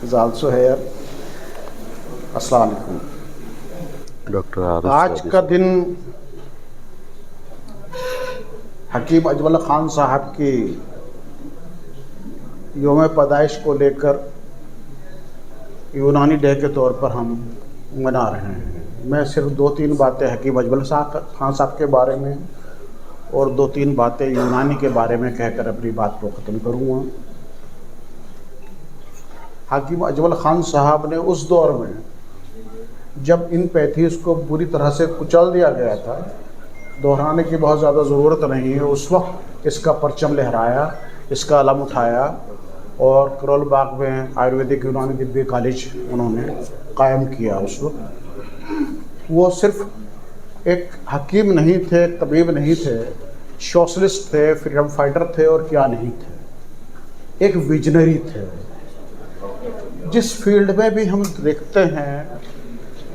is also here. अस्सलाम वालेकुम। Doctor आज का दिन हकीम अजमल ख़ान साहब की योम पैदाइश को लेकर यूनानी डे के तौर पर हम मना रहे हैं। मैं सिर्फ 2-3 बातें हकीम अजमल ख़ान साहब के बारे में और 2-3 बातें यूनानी के बारे में कहकर अपनी बात को ख़त्म करूँगा। हकीम अजमल ख़ान साहब ने उस दौर में जब इन पैथीज़ को बुरी तरह से कुचल दिया गया था, दोहराने की बहुत ज़्यादा ज़रूरत नहीं है, उस वक्त इसका परचम लहराया, इसका अलम उठाया और करोल बाग में आयुर्वेदिक यूनानी तिब्बी कॉलेज उन्होंने कायम किया। उस वक्त वो सिर्फ एक हकीम नहीं थे, तबीब नहीं थे, सोशलिस्ट थे, फ्रीडम फाइटर थे और क्या नहीं थे, एक विजनरी थे। जिस फील्ड में भी हम देखते हैं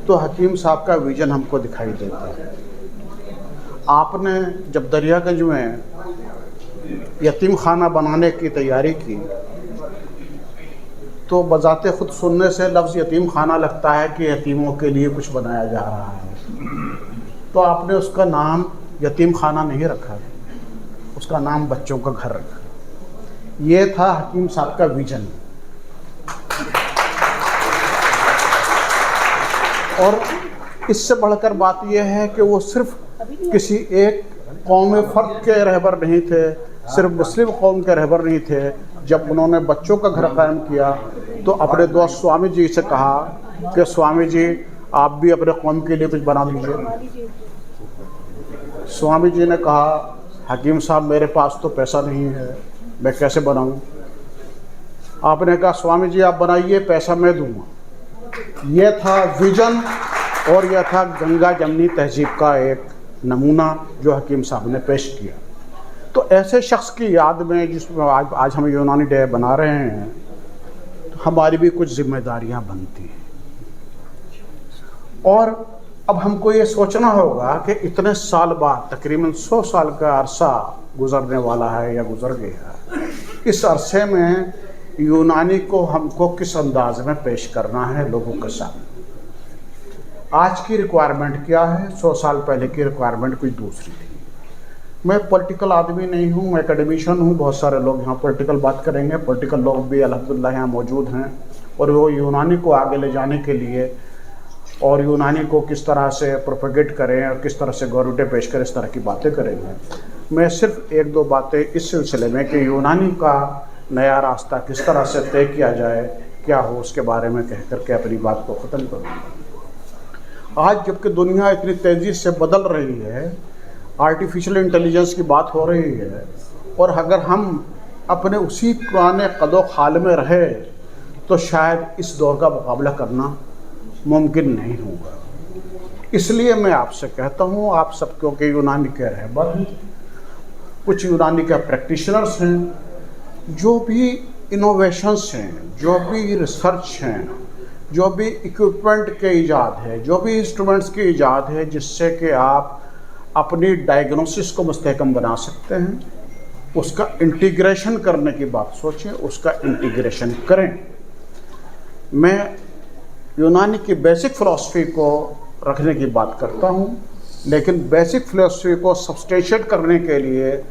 तो हकीम साहब का विजन हमको दिखाई देता है। आपने जब दरियागंज में यतीम खाना बनाने की तैयारी की तो बजाते खुद सुनने से लफ्ज़ यतीम खाना लगता है कि यतीमों के लिए कुछ बनाया जा रहा है, तो आपने उसका नाम यतीम खाना नहीं रखा, उसका नाम बच्चों का घर रखा। ये था हकीम साहब का विजन। और इससे बढ़कर बात यह है कि वो सिर्फ किसी एक कौम फ़र्द के रहबर नहीं थे, सिर्फ मुस्लिम कौम के रहबर नहीं थे। जब उन्होंने बच्चों का घर कायम किया तो अपने दोस्त स्वामी जी से कहा कि स्वामी जी आप भी अपने कौम के लिए कुछ बना दीजिए। स्वामी जी ने कहा हकीम साहब मेरे पास तो पैसा नहीं है, मैं कैसे बनाऊं? आपने कहा स्वामी जी आप बनाइए, पैसा मैं दूंगा। यह था विजन और यह था गंगा जमनी तहजीब का एक नमूना जो हकीम साहब ने पेश किया। तो ऐसे शख्स की याद में जिसमें आज हम यूनानी डे बना रहे हैं, तो हमारी भी कुछ जिम्मेदारियां बनती हैं। और अब हमको ये सोचना होगा कि इतने साल बाद, तकरीबन 100 साल का अरसा गुजरने वाला है या गुजर गया, इस अरसे में यूनानी को हमको किस अंदाज में पेश करना है लोगों के सामने। आज की रिक्वायरमेंट क्या है, 100 साल पहले की रिक्वायरमेंट कुछ दूसरी थी। मैं पॉलिटिकल आदमी नहीं हूँ, मैं एकेडमिशियन हूँ। बहुत सारे लोग यहाँ पॉलिटिकल बात करेंगे, पॉलिटिकल लोग भी अल्हम्दुलिल्लाह यहाँ मौजूद हैं और वो यूनानी को आगे ले जाने के लिए और यूनानी को किस तरह से प्रोपेगेट करें और किस तरह से गवर्नमेंट पेश करें, इस तरह की बातें करेंगे। मैं सिर्फ 1-2 बातें इस सिलसिले में कि यूनानी का नया रास्ता किस तरह से तय किया जाए, क्या हो, उसके बारे में कह करके अपनी बात को ख़त्म करूँगा। आज जबकि दुनिया इतनी तेज़ी से बदल रही है, आर्टिफिशियल इंटेलिजेंस की बात हो रही है, और अगर हम अपने उसी पुराने कदो खाल में रहे तो शायद इस दौर का मुकाबला करना मुमकिन नहीं होगा। इसलिए मैं आपसे कहता हूँ, आप सब क्योंकि यूनानी के रहबर हैं, कुछ यूनानी के प्रैक्टिशनर्स हैं, जो भी इनोवेशंस हैं, जो भी रिसर्च हैं, जो भी इक्विपमेंट के ईजाद है, जो भी इंस्ट्रूमेंट्स की ईजाद है जिससे कि आप अपनी डायग्नोसिस को मुस्तहकम बना सकते हैं, उसका इंटीग्रेशन करने की बात सोचें, उसका इंटीग्रेशन करें। मैं यूनानी की बेसिक फ़िलासफ़ी को रखने की बात करता हूँ, लेकिन बेसिक फ़िलासफ़ी को सब्सटेंशिएट करने के लिए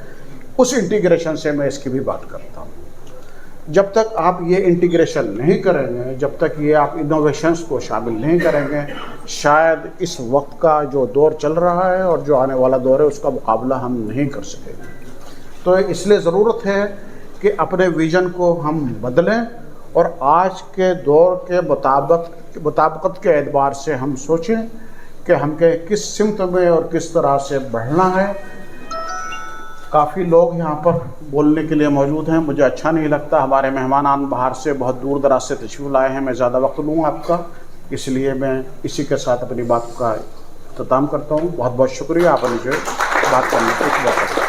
उस इंटीग्रेशन से मैं इसकी भी बात करता हूँ। जब तक आप ये इंटीग्रेशन नहीं करेंगे, जब तक ये आप इनोवेशंस को शामिल नहीं करेंगे, शायद इस वक्त का जो दौर चल रहा है और जो आने वाला दौर है उसका मुकाबला हम नहीं कर सकेंगे। तो इसलिए ज़रूरत है कि अपने विज़न को हम बदलें और आज के दौर के मुताबिकत के एतबार से हम सोचें कि हमके किस सिमत में और किस तरह से बढ़ना है। काफ़ी लोग यहाँ पर बोलने के लिए मौजूद हैं, मुझे अच्छा नहीं लगता। हमारे मेहमान बाहर से बहुत दूर दराज से तशरीफ़ लाए हैं, मैं ज़्यादा वक्त लूँगा आपका, इसलिए मैं इसी के साथ अपनी बात का इख्तिताम करता हूँ। बहुत बहुत शुक्रिया आपने मुझे बात करने की।